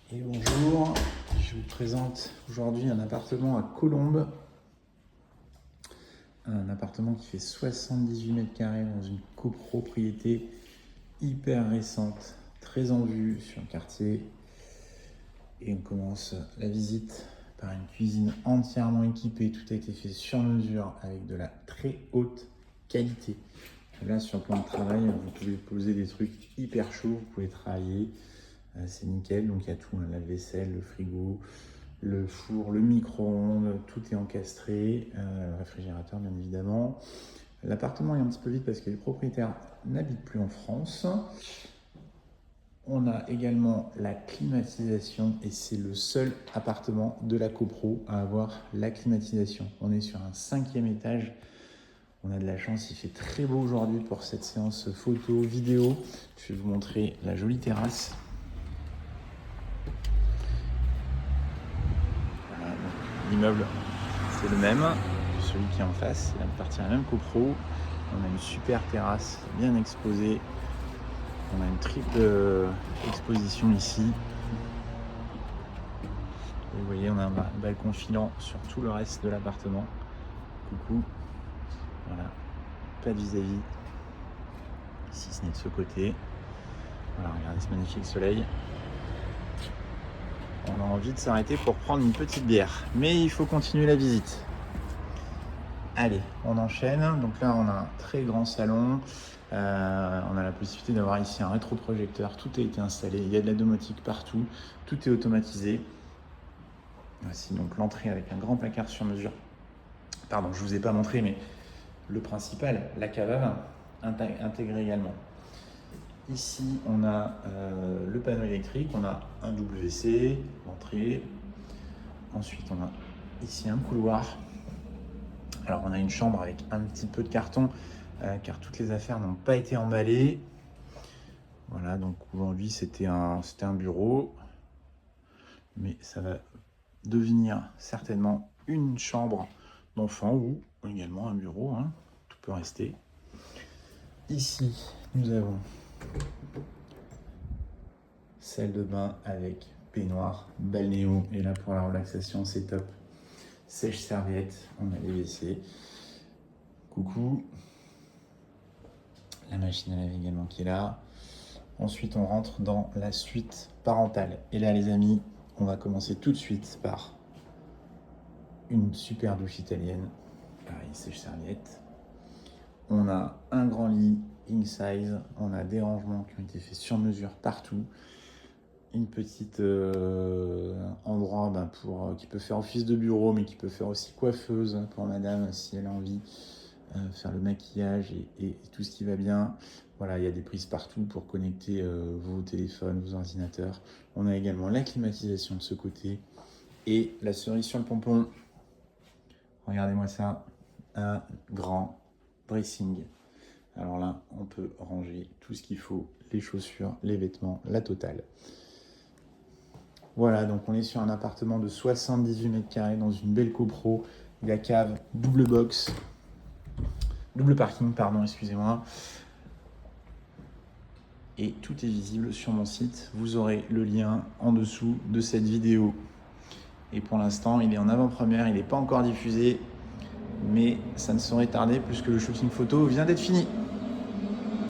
Et bonjour, je vous présente aujourd'hui un appartement à Colombes. Un appartement qui fait 78 mètres carrés dans une copropriété hyper récente, très en vue sur le quartier. Et on commence la visite par une cuisine entièrement équipée. Tout a été fait sur mesure avec de la très haute qualité. Là, sur le plan de travail, vous pouvez poser des trucs hyper chauds, vous pouvez travailler. C'est nickel, donc il y a tout, la vaisselle, le frigo, le four, le micro-ondes, tout est encastré, le réfrigérateur bien évidemment. L'appartement est un petit peu vide parce que les propriétaires n'habitent plus en France. On a également la climatisation et c'est le seul appartement de la copro à avoir la climatisation. On est sur un 5e étage. On a de la chance, il fait très beau aujourd'hui pour cette séance photo, vidéo. Je vais vous montrer la jolie terrasse. Voilà, l'immeuble, c'est le même que celui qui est en face. Il appartient à la même copro. On a une super terrasse bien exposée. On a une triple exposition ici. Et vous voyez, on a un balcon filant sur tout le reste de l'appartement. Coucou. Voilà, pas de vis-à-vis, si ce n'est de ce côté. Voilà, regardez ce magnifique soleil. On a envie de s'arrêter pour prendre une petite bière, mais il faut continuer la visite. Allez, on enchaîne. Donc là, on a un très grand salon. On a la possibilité d'avoir ici un rétroprojecteur. Tout a été installé. Il y a de la domotique partout. Tout est automatisé. Voici donc l'entrée avec un grand placard sur mesure. Pardon, je ne vous ai pas montré, mais le principal, la cave intégrée également. Ici, on a le panneau électrique, on a un WC, l'entrée. Ensuite, on a ici un couloir. Alors, on a une chambre avec un petit peu de carton, car toutes les affaires n'ont pas été emballées. Voilà, donc aujourd'hui, c'était un bureau. Mais ça va devenir certainement une chambre d'enfant ou également un bureau, hein. Tout peut rester. Ici, nous avons salle de bain avec baignoire, balnéo, et là pour la relaxation c'est top. Sèche-serviette, on a les WC. Coucou. La machine à laver également qui est là. Ensuite on rentre dans la suite parentale. Et là les amis, on va commencer tout de suite par une super douche italienne. Pareil, sèche-serviette. On a un grand lit king size, on a des rangements qui ont été faits sur mesure partout. Une petite endroit qui peut faire office de bureau, mais qui peut faire aussi coiffeuse pour madame si elle a envie, faire le maquillage et tout ce qui va bien. Voilà, il y a des prises partout pour connecter vos téléphones, vos ordinateurs. On a également la climatisation de ce côté et la cerise sur le pompon. Regardez-moi ça, un grand dressing. Alors là, on peut ranger tout ce qu'il faut, les chaussures, les vêtements, la totale. Voilà, donc on est sur un appartement de 78 mètres carrés dans une belle copro. Il y a cave, double parking, pardon, excusez-moi. Et tout est visible sur mon site. Vous aurez le lien en dessous de cette vidéo. Et pour l'instant, il est en avant-première, il n'est pas encore diffusé, mais ça ne saurait tarder puisque le shooting photo vient d'être fini.